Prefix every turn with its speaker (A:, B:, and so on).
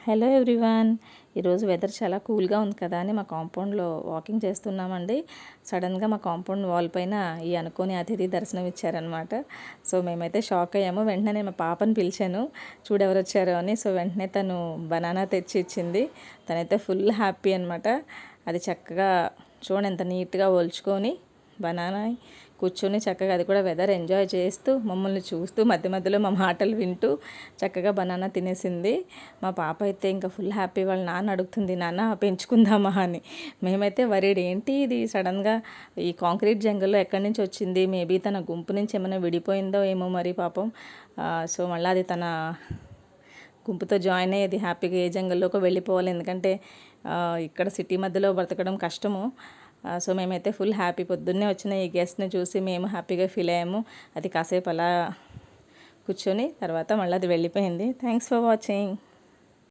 A: Hello everyone. ఈరోజు weather చాలా కూల్గా ఉంది కదా అని మా కాంపౌండ్లో వాకింగ్ చేస్తున్నామండి. సడన్గా మా కాంపౌండ్ వాల్ పైన ఈ అనుకోని అతిథి దర్శనం ఇచ్చారనమాట. సో మేమైతే షాక్ అయ్యాము. వెంటనే నేను మా పాపని పిలిచాను, చూడెవరు వచ్చారో అని. సో వెంటనే తను బనానా తెచ్చి ఇచ్చింది. తనైతే ఫుల్ హ్యాపీ అనమాట. అది చక్కగా చూడండి ఎంత నీట్గా ఒలుచుకొని బనానా కూర్చొని చక్కగా అది కూడా వెదర్ ఎంజాయ్ చేస్తూ మమ్మల్ని చూస్తూ మధ్య మధ్యలో మా మాటలు వింటూ చక్కగా బనానా తినేసింది. మా పాప అయితే ఇంకా ఫుల్ హ్యాపీ. వాళ్ళ నాన్న అడుగుతుంది, నాన్న పెంచుకుందామా అని. మేమైతే వరీడ్, ఏంటి ఇది సడన్గా ఈ కాంక్రీట్ జంగల్లో ఎక్కడి నుంచి వచ్చింది, మేబీ తన గుంపు నుంచి ఏమైనా విడిపోయిందో ఏమో మరి పాపం. సో మళ్ళీ అది తన గుంపుతో జాయిన్ అయ్యేది హ్యాపీగా ఏ జంగల్లోకి వెళ్ళిపోవాలి, ఎందుకంటే ఇక్కడ సిటీ మధ్యలో బ్రతకడం కష్టము. సో మేమైతే ఫుల్ హ్యాపీ. పొద్దున్నే వచ్చిన ఈ గెస్ట్ని చూసి మేము హ్యాపీగా ఫీల్ అయ్యాము. అది కాసేపు అలా కూర్చొని తర్వాత మళ్ళీ అది వెళ్ళిపోయింది. Thanks for watching.